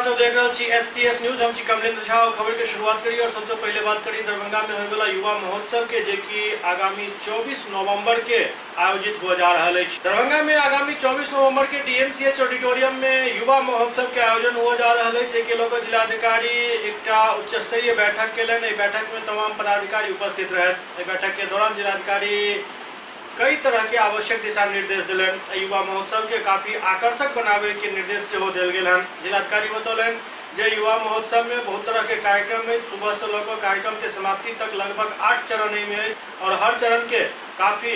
सब देख रहे छी SCS न्यूज। हम छी कमलेंद्र झा। खबर के शुरुआत करी और सबसे पहले बात करी दरभंगा में होय वाला युवा महोत्सव के, जे कि आगामी 24 नवंबर के आयोजित हो जा रहा है। दरभंगा में आगामी 24 नवंबर के DMCH ऑडिटोरियम में युवा महोत्सव के आयोजन हो जा रहा है। के लोग जिलाधिकारी एक उच्च स्तरीय बैठक के लिए बैठक में तमाम पदाधिकारी उपस्थित रहे। बैठक के दौरान जिलाधिकारी कई तरह के आवश्यक दिशा निर्देश दिलन। युवा महोत्सव के काफी आकर्षक बनावे के निर्देश से हो दिल गए। जिलाधिकारी बतौलन जे युवा महोत्सव में बहुत तरह के कार्यक्रम है। सुबह से लेकर कार्यक्रम के समाप्ति तक लगभग 8 चरण में है और हर चरण के काफी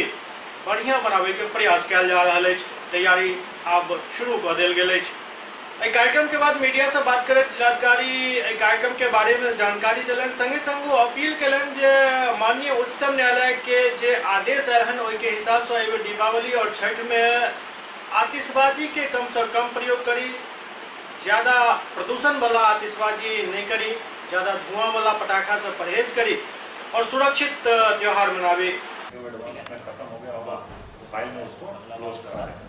बढ़िया बनावे के प्रयास किया जा रहा है। तैयारी अब शुरू कर दिल गई। कार्यक्रम के बाद मीडिया से बात करें जिलाधिकारी कार्यक्रम के बारे में जानकारी दिलन। संगे संग अपील कलन जे माननीय उच्चतम न्यायालय के जे आदेश रहन ओई के हिसाब से एवं दीपावली और छठ में आतिशबाजी के कम से कम प्रयोग करी, ज्यादा प्रदूषण वाला आतिशबाजी नहीं करी, ज्यादा धुआं वाला पटाखा से परहेज करी और सुरक्षित त्योहार मनावे। खत्म हो गया होगा, फाइल में उसको क्लोज करा है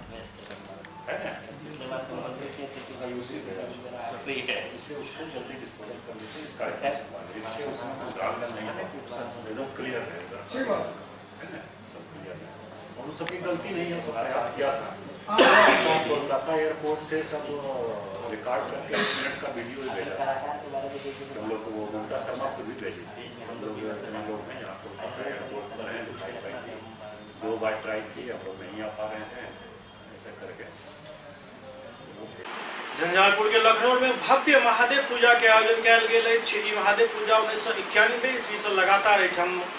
इसलिए उसको जल्दी डिस्पोजल कर लेते इस कार्यक्रम से, इससे उसमें कुछ दाग नहीं है, एकदम क्लियर रहेगा, सब क्लियर है और वो सबकी गलती नहीं है, सब प्रयास किया था। कोलकाता एयरपोर्ट से सब रिकॉर्ड करके 1 मिनट का वीडियो भेजा हम लोग को, वो ममता शर्मा को भी भेजी थी। हम लोग हैं यहाँ कोलकाता एयरपोर्ट पर हैं, दिखाई पाई 2 बार ट्राई की, हम लोग नहीं आ पा रहे हैं ऐसे करके। झंझारपुर के लखनऊ में भव्य महादेव पूजा के आयोजन किया गया। महादेव पूजा 1991 ईस्वी से लगातार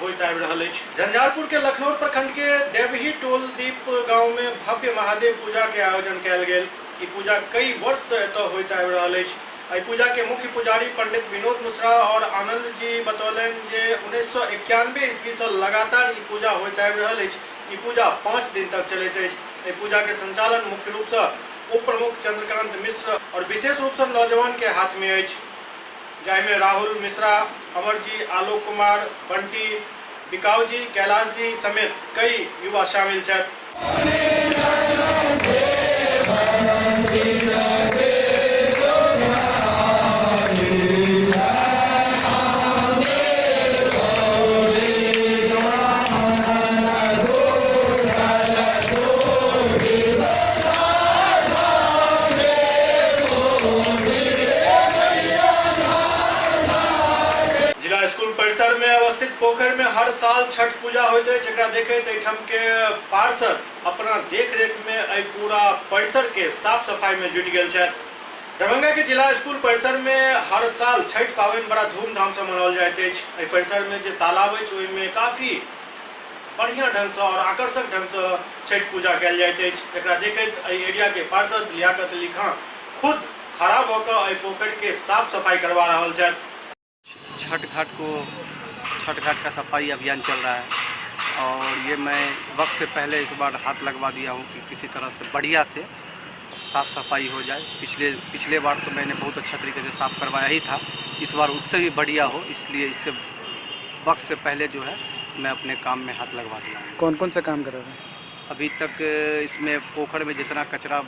होता आबि रहल अछि। झंझारपुर के लखनऊ प्रखंड के देवही टोल दीप गांव में भव्य महादेव पूजा के आयोजन किया गया। ई पूजा कई वर्ष से होता आबि रहल अछि। एहि पूजा के मुख्य पुजारी पंडित विनोद मिश्रा और आनंद जी बतौलन जे 1991 ईस्वी से लगातार ई पूजा होता आबि रहल अछि। ई पूजा 5 दिन तक चलैत अछि। एहि पूजा के संचालन मुख्य रूप से उप प्रमुख चंद्रकांत मिश्र और विशेष रूप से नौजवान के हाथ में है, जाहिमे राहुल मिश्रा, अमर जी, आलोक कुमार, बंटी, बिकाऊ जी, कैलाश जी समेत कई युवा शामिल हैं। परिसर में अवस्थित पोखर में हर साल छठ पूजा होते है, जरा देखे के पार्षद अपना देख-रेख में पूरा परिसर के साफ सफाई में जुट गए हैं। दरभंगा के जिला स्कूल परिसर में हर साल छठ पावन बड़ा धूमधाम से मनाल जाते है। परिसर में जो तालाब है में काफी बढ़िया ढंग से और आकर्षक ढंग से छठ पूजा कल जाते है। जरा देखे एरिया के पार्षद लियाकत अली खान खुद खराब होकर पोखर के साफ सफाई करवा रहा है। छठ घाट का सफाई अभियान चल रहा है और ये मैं वक्त से पहले इस बार हाथ लगवा दिया हूँ कि किसी तरह से बढ़िया से साफ़ सफाई हो जाए। पिछले बार तो मैंने बहुत अच्छा तरीके से साफ़ करवाया ही था, इस बार उससे भी बढ़िया हो, इसलिए इससे वक्त से पहले जो है मैं अपने काम में हाथ लगवा दिया हूँ। कौन कौन सा काम कर रहे हैं अभी तक? इसमें पोखर में जितना कचरा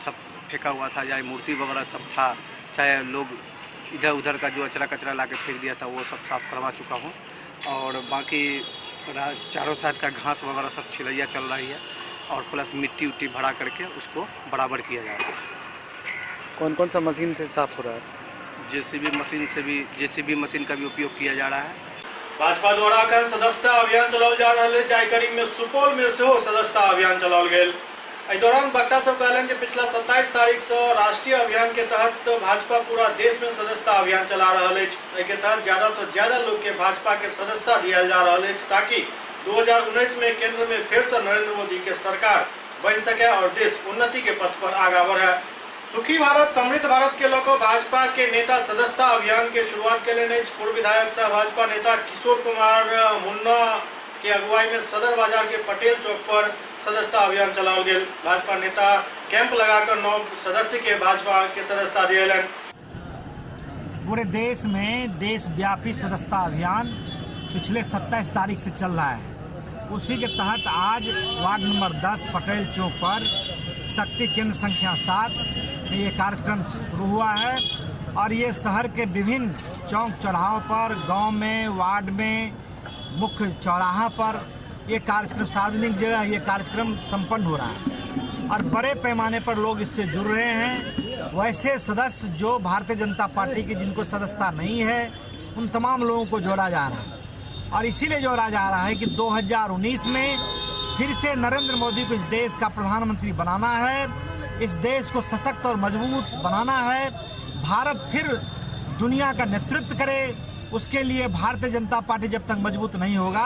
सब फेंका हुआ था, चाहे मूर्ति वगैरह सब था, चाहे लोग इधर उधर का जो कचरा ला के फेंक दिया था, वो सब साफ़ करवा चुका हूँ और बाकी चारों साइड का घास वगैरह सब छिलैया चल रही है और प्लस मिट्टी उट्टी भरा करके उसको बराबर किया जा रहा है। कौन कौन सा मशीन से साफ़ हो रहा है? जेसीबी मशीन का भी उपयोग किया जा रहा है। भाजपा द्वारा सदस्यता अभियान चलाओल जा रहा है। जायकरी में सुपौल में सदस्यता अभियान चलाओल गया। इस दौरान वक्ता सब कहलन कि पिछला 27 तारीख से राष्ट्रीय अभियान के तहत भाजपा पूरा देश में सदस्यता अभियान चला रहा है। के तहत ज्यादा से ज्यादा लोग के भाजपा के सदस्यता दिया जा रहा है ताकि 2019 में केंद्र में फिर से नरेंद्र मोदी के सरकार बन सके और देश उन्नति के पथ पर आगे बढ़े। सुखी भारत समृद्ध भारत के लोग भाजपा के नेता सदस्यता अभियान के शुरुआत के लिए पूर्व विधायक सह भाजपा नेता किशोर कुमार मुन्ना के अगुवाई में सदर बाजार के पटेल चौक पर सदस्यता अभियान चलाओल गया। भाजपा नेता कैंप लगाकर 9 सदस्य के भाजपा के सदस्यता दिए। पूरे देश में देशव्यापी सदस्यता अभियान पिछले 27 तारीख से चल रहा है। उसी के तहत आज वार्ड नंबर 10 पटेल चौक पर शक्ति केंद्र संख्या 7 में ये कार्यक्रम शुरू हुआ है और ये शहर के विभिन्न चौक चौराहों पर, गांव में, वार्ड में, मुख्य चौराहा पर ये कार्यक्रम, सार्वजनिक जगह ये कार्यक्रम संपन्न हो रहा है और बड़े पैमाने पर लोग इससे जुड़ रहे हैं। वैसे सदस्य जो भारतीय जनता पार्टी की जिनको सदस्यता नहीं है, उन तमाम लोगों को जोड़ा जा रहा है और इसीलिए जोड़ा जा रहा है कि 2019 में फिर से नरेंद्र मोदी को इस देश का प्रधानमंत्री बनाना है, इस देश को सशक्त और मजबूत बनाना है, भारत फिर दुनिया का नेतृत्व करे। उसके लिए भारतीय जनता पार्टी जब तक मजबूत नहीं होगा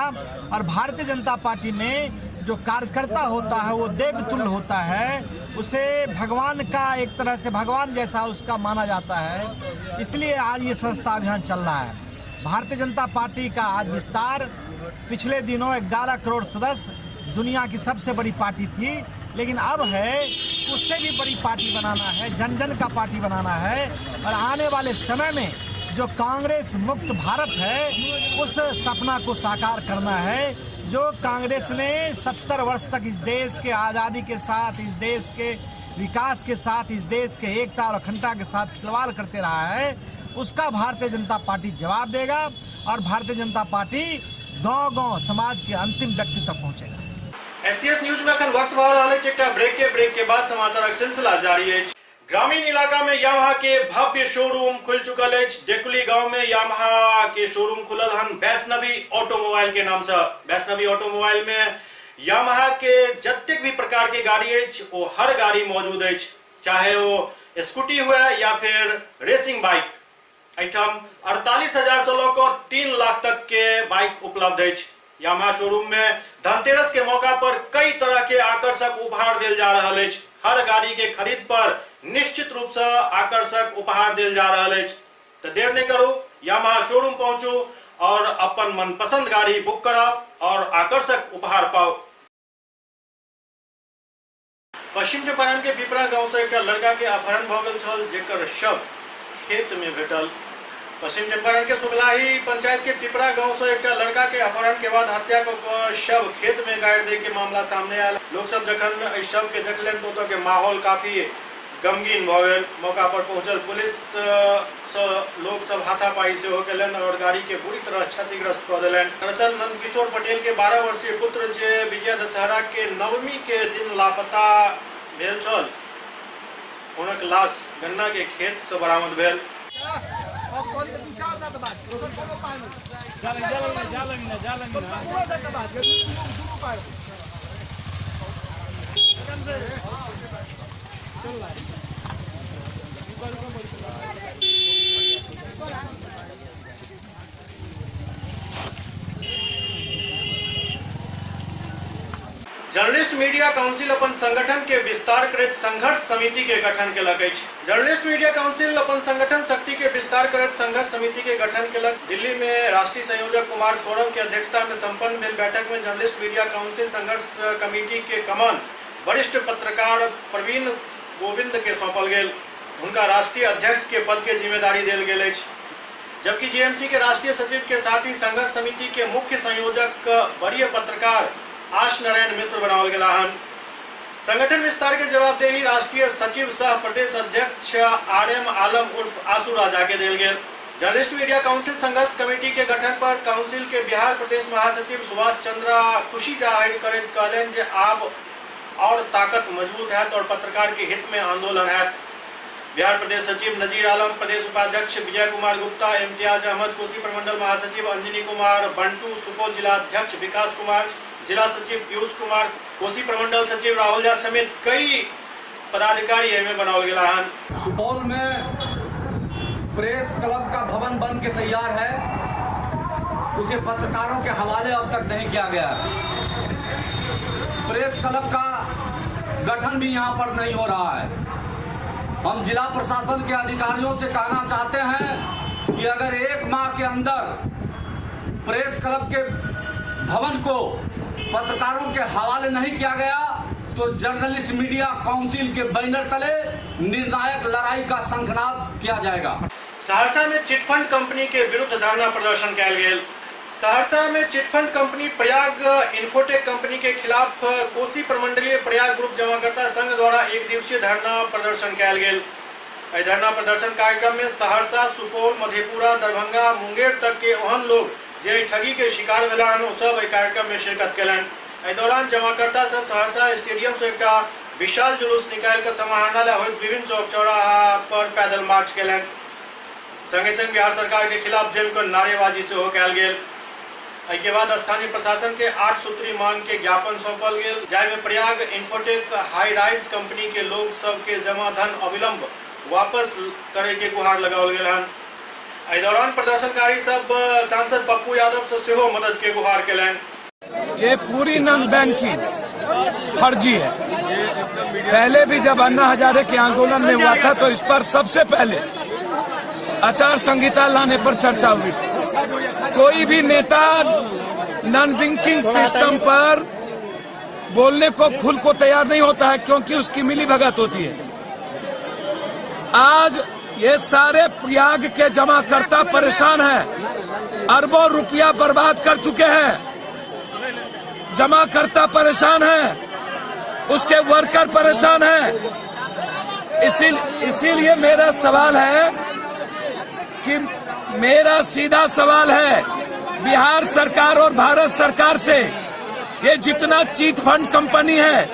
और भारतीय जनता पार्टी में जो कार्यकर्ता होता है वो देवतुल्य होता है, उसे भगवान का, एक तरह से भगवान जैसा उसका माना जाता है। इसलिए आज ये सदस्यता अभियान चल रहा है। भारतीय जनता पार्टी का आज विस्तार, पिछले दिनों 11 करोड़ सदस्य, दुनिया की सबसे बड़ी पार्टी थी, लेकिन अब है उससे भी बड़ी पार्टी बनाना है, जन जन का पार्टी बनाना है और आने वाले समय में जो कांग्रेस मुक्त भारत है उस सपना को साकार करना है। जो कांग्रेस ने 70 वर्ष तक इस देश के आज़ादी के साथ, इस देश के विकास के साथ, इस देश के एकता और अखंडता के साथ खिलवाड़ करते रहा है, उसका भारतीय जनता पार्टी जवाब देगा और भारतीय जनता पार्टी गांव-गांव समाज के अंतिम व्यक्ति तक पहुंचेगा। एससीएस न्यूज में अखन वक्त भऽ रहल अछि एकटा ब्रेक के बाद समाचारक सिलसिला जारी अछि। ग्रामीण इलाका में यामाहा के भव्य शोरूम खुल चुकल अछि। देकुली गांव में यामाहा के शोरूम खुलल हन वैष्णवी ऑटोमोबाइल के नाम से। वैष्णवी ऑटोमोबाइल में यामाहा के जतेक भी प्रकार के गाड़ी अछि वो हर गाड़ी मौजूद अछि, चाहे वो स्कूटी हुए या फिर रेसिंग बाइक। एठम 48,000 से लेकर 3 लाख तक के बाइक उपलब्ध अछि। यामाहा शोरूम में धनतेरस के मौका पर कई तरह के आकर्षक उपहार देल जा रहल अछि। हर गाड़ी के खरीद पर निश्चित रूप से आकर्षक उपहार देल जा रहल अछि। तो देर नहीं करू, यामाहा शोरूम पहुंचू और अपन मनपसंद गाड़ी बुक कराओ और आकर्षक उपहार पाओ। पश्चिम चंपारण के पिपरा गांव से एक लड़का के अपहरण भ गेल छल, जेकर शव खेत में भेटल। पश्चिम चंपारण के सुगलाही पंचायत के पिपरा गांव से एक लड़का के अपहरण के बाद हत्या कर शव खेत में गाड़ दे के मामला सामने आयल। लोग सब जखन इस शव के देखलन तो ओतऽ के माहौल काफी गमगीन भ गेल। मौका पर पहुंचल पुलिस लोग सब हाथापाई से हो गेलन और गाड़ी के बुरी तरह क्षतिग्रस्त कर देलन। दरअसल नंदकिशोर पटेल के 12 वर्षीय पुत्र जे विजय दशहरा के नवमी के दिन लापता भेल छल, हुनक लाश गन्ना के खेत से बरामद भेल। जर्नलिस्ट मीडिया काउंसिल अपन संगठन के विस्तार करैत संघर्ष समिति के गठन केलक अछि। जर्नलिस्ट मीडिया काउंसिल अपन संगठन शक्ति के विस्तार करैत संघर्ष समिति के गठन केलक। दिल्ली में राष्ट्रीय संयोजक कुमार सौरभ के अध्यक्षता में संपन्न भेल बैठक में जर्नलिस्ट मीडिया काउंसिल संघर्ष कमेटी के कमान वरिष्ठ पत्रकार प्रवीण गोविंद के सौंपल गेल। उनका राष्ट्रीय अध्यक्ष के पद के जिम्मेदारी देल गेल अछि, जबकि जीएमसी के राष्ट्रीय सचिव के साथ ही संघर्ष समिति के मुख्य संयोजक वरीय पत्रकार आश नारायण मिश्र बनावल गेला हन। संगठन विस्तार के जवाबदेही राष्ट्रीय सचिव सह प्रदेश अध्यक्ष RM आलम उर्फ आसू राजा के देल गेल। जर्नलिस्ट मीडिया काउंसिल संघर्ष कमेटी के गठन पर काउंसिल के बिहार प्रदेश महासचिव सुभाष चंद्रा खुशी जाहिर करैत कहलनि जे आब और ताकत मजबूत है और पत्रकार के हित में आंदोलन है। बिहार प्रदेश सचिव नजीर आलम, प्रदेश उपाध्यक्ष विजय कुमार गुप्ता, इम्तियाज अहमद, कोसी प्रमंडल महासचिव अंजनी कुमार बंटू, सुपौल जिला अध्यक्ष विकास कुमार, जिला सचिव पीयूष कुमार, कोसी प्रमंडल सचिव राहुल झा समेत कई पदाधिकारी एमे बनावल गेला हन। सुपौल में प्रेस क्लब का भवन बन के तैयार है, उसे पत्रकारों के हवाले अब तक नहीं किया गया। प्रेस क्लब का गठन भी यहाँ पर नहीं हो रहा है। हम जिला प्रशासन के अधिकारियों से कहना चाहते हैं कि अगर 1 माह के अंदर प्रेस क्लब के भवन को पत्रकारों के हवाले नहीं किया गया तो जर्नलिस्ट मीडिया काउंसिल के बैनर तले निर्णायक लड़ाई का शंखनाद किया जाएगा। सहरसा में चिटफंड कंपनी के विरुद्ध धरना प्रदर्शन कयल गेल। सहरसा में chit fund company Prayag infotech company के खिलाफ कोसी प्रमंडलीय प्रयाग ग्रुप जमाकर्ता संघ द्वारा 1 दिवसीय धरना प्रदर्शन कयल गेल। धरना प्रदर्शन कार्यक्रम में सहरसा, सुपौल, मधेपुरा, दरभंगा, मुंगेर तक के ओहन लोग जे ठगी के शिकार भेलन ओ सब कार्यक्रम में शिरकत केलन। एहि दौरान जमाकर्ता सब सहरसा स्टेडियम से एक विशाल जुलूस निकाल कर समाहरणालय होइत विभिन्न चौक चौराहा पर पैदल मार्च केलन। संगे संग बिहार सरकार के खिलाफ जमकर नारेबाजी सेहो कयल गेल। एहिके बाद स्थानीय प्रशासन के 8 सूत्री मांग के ज्ञापन सौंपल गेल, जाहिमे Prayag infotech high rise company के लोग सब के जमा धन अविलंब वापस करे के गुहार लगाओल गेल हन। एहि दौरान प्रदर्शनकारी सब सांसद पप्पू यादव से सेहो मदद के गुहार केलन। ये पूरी नन बैंकिंग फर्जी है। पहले भी जब अन्ना हजारे के आंदोलन में हुआ था तो इस पर सबसे पहले आचार संहिता लाने पर चर्चा हुई थी। कोई भी नेता नॉन बैंकिंग सिस्टम पर बोलने को खुल को तैयार नहीं होता है, क्योंकि उसकी मिली भगत होती है। आज ये सारे प्रयाग के जमाकर्ता परेशान हैं, अरबों रुपया बर्बाद कर चुके हैं। जमाकर्ता परेशान हैं, उसके वर्कर परेशान हैं। इसीलिए मेरा सवाल है कि मेरा सीधा सवाल है बिहार सरकार और भारत सरकार से, ये जितना चीट फंड कंपनी है,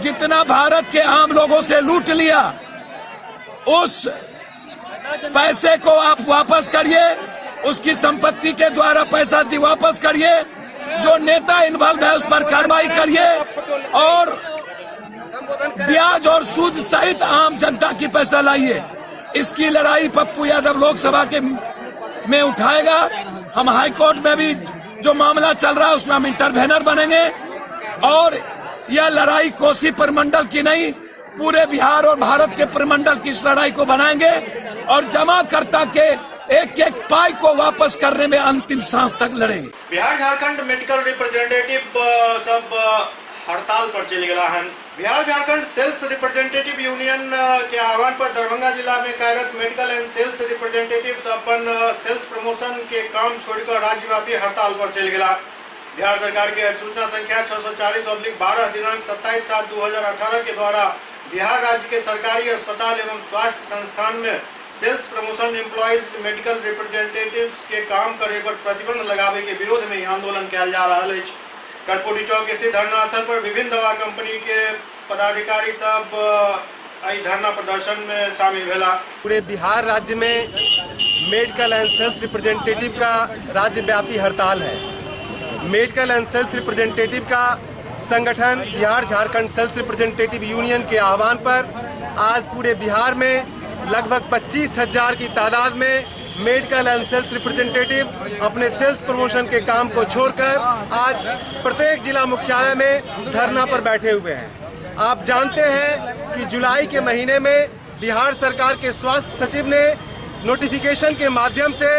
जितना भारत के आम लोगों से लूट लिया, उस पैसे को आप वापस करिए, उसकी संपत्ति के द्वारा पैसा वापस करिए, जो नेता इन्वॉल्व है उस पर कार्रवाई करिए और ब्याज और सूद सहित आम जनता की पैसा लाइए। इसकी लड़ाई पप्पू यादव लोकसभा के में उठाएगा। हम हाई कोर्ट में भी जो मामला चल रहा है उसमें हम इंटरवेनर बनेंगे और यह लड़ाई कोसी प्रमंडल की नहीं, पूरे बिहार और भारत के प्रमंडल की इस लड़ाई को बनाएंगे और जमाकर्ता के एक एक पाई को वापस करने में अंतिम सांस तक लड़ेंगे। बिहार झारखंड मेडिकल रिप्रेजेंटेटिव सब हड़ताल पर चल गया है। Bihar Jharkhand sales representative union के आह्वान पर दरभंगा जिला में कार्यरत मेडिकल एंड सेल्स रिप्रेजेंटेटिव्स अपन सेल्स प्रमोशन के काम छोड़कर राज्यव्यापी हड़ताल पर चल गया। बिहार सरकार के सूचना संख्या 640/12 दिनांक 27/7/2018 के द्वारा बिहार राज्य के सरकारी अस्पताल एवं स्वास्थ्य संस्थान में sales promotion employees medical representatives के काम करे पर प्रतिबंध लगावे के विरोध में आंदोलन किया जा रहा है। कर्पूरी चौक स्थित धरना स्थल पर विभिन्न दवा कंपनी के पदाधिकारी सब धरना प्रदर्शन में शामिल भेला। पूरे बिहार राज्य में मेडिकल एंड सेल्स रिप्रेजेंटेटिव का राज्यव्यापी हड़ताल है। मेडिकल एंड सेल्स रिप्रेजेंटेटिव का संगठन Bihar Jharkhand sales representative union के आह्वान पर आज पूरे बिहार में लगभग 25,000 की तादाद में मेडिकल एंड सेल्स रिप्रेजेंटेटिव अपने सेल्स प्रमोशन के काम को छोड़कर आज प्रत्येक जिला मुख्यालय में धरना पर बैठे हुए हैं। आप जानते हैं कि जुलाई के महीने में बिहार सरकार के स्वास्थ्य सचिव ने नोटिफिकेशन के माध्यम से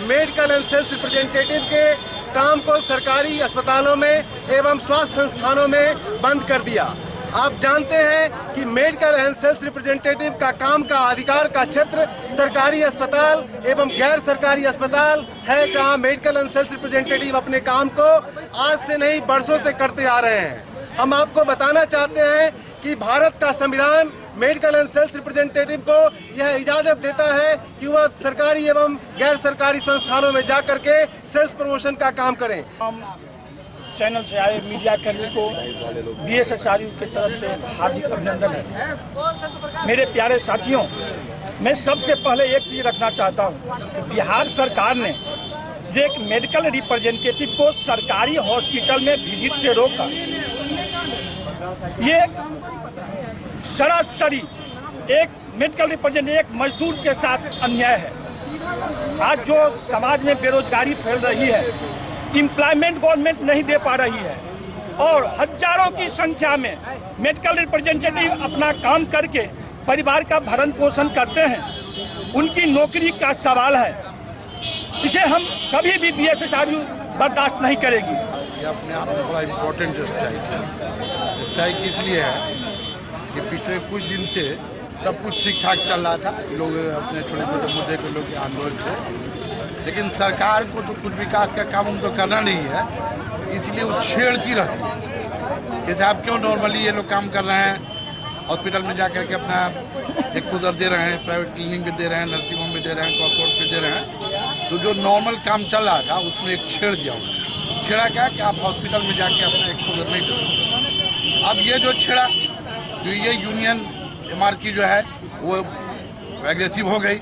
मेडिकल एंड सेल्स रिप्रेजेंटेटिव के काम को सरकारी अस्पतालों में एवं स्वास्थ्य संस्थानों में बंद कर दिया। आप जानते हैं कि मेडिकल एंड सेल्स रिप्रेजेंटेटिव का काम का अधिकार का क्षेत्र सरकारी अस्पताल एवं गैर सरकारी अस्पताल है, जहां मेडिकल एंड सेल्स रिप्रेजेंटेटिव अपने काम को आज से नहीं बरसों से करते आ रहे हैं। हम आपको बताना चाहते हैं कि भारत का संविधान मेडिकल एंड सेल्स रिप्रेजेंटेटिव को यह इजाजत देता है कि वह सरकारी एवं गैर सरकारी संस्थानों में जाकर के सेल्स प्रमोशन का काम करें। चैनल से आए मीडिया कर्मी को BSHRU की तरफ से हार्दिक अभिनंदन है। मेरे प्यारे साथियों, मैं सबसे पहले एक चीज रखना चाहता हूँ, बिहार सरकार ने जो एक मेडिकल रिप्रेजेंटेटिव को सरकारी हॉस्पिटल में विजिट से रोका, ये सरासरी एक मेडिकल रिप्रेजेंटेटिव एक मजदूर के साथ अन्याय है। आज जो समाज में बेरोजगारी फैल रही है, एम्प्लॉयमेंट गवर्नमेंट नहीं दे पा रही है और हजारों की संख्या में मेडिकल रिप्रेजेंटेटिव अपना काम करके परिवार का भरण पोषण करते हैं, उनकी नौकरी का सवाल है। इसे हम कभी भी BSHRU बर्दाश्त नहीं करेगी। ये अपने आप में बड़ा इम्पोर्टेंट स्ट्राइक है। स्ट्राइक इसलिए है कि पिछले कुछ दिन से सब कुछ ठीक ठाक चल रहा था, लोग अपने छोटे छोटे मुद्दे को लोग आंदोलन थे, लेकिन सरकार को तो कुछ विकास का काम तो करना नहीं है, इसलिए वो छेड़ती रहती है। जैसे आप क्यों नॉर्मली ये लोग काम कर रहे हैं, हॉस्पिटल में जाकर के अपना एक्सपोजर दे रहे हैं, प्राइवेट क्लिनिक में दे रहे हैं, नर्सिंग होम में दे रहे हैं, कॉर्पोरेट में दे रहे हैं। तो जो नॉर्मल काम चल रहा था उसमें एक छेड़ दिया उन्होंने। छेड़ा क्या कि आप हॉस्पिटल में जाके अपना एक्सपोजर नहीं दे सकते। अब ये जो छेड़ा, तो ये यूनियन MRK जो है वो एग्रेसिव हो गई,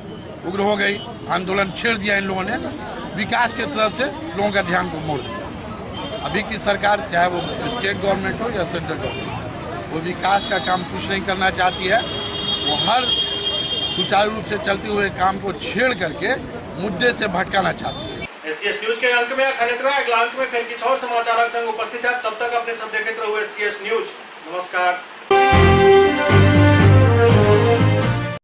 उग्र हो गई, आंदोलन छेड़ दिया इन लोगों ने, विकास के तरफ से लोगों का ध्यान को मोड़ दिया। अभी की सरकार, चाहे वो स्टेट गवर्नमेंट हो या सेंट्रल गवर्नमेंट, वो विकास का काम कुछ नहीं करना चाहती है। वो हर सुचारू रूप से चलते हुए काम को छेड़ करके मुद्दे से भटकाना चाहती है। SCS न्यूज के अंक में अगला अंक में फिर किछु और समाचारक संग उपस्थित है। तब तक अपने सब देखते रहो SCS न्यूज। नमस्कार।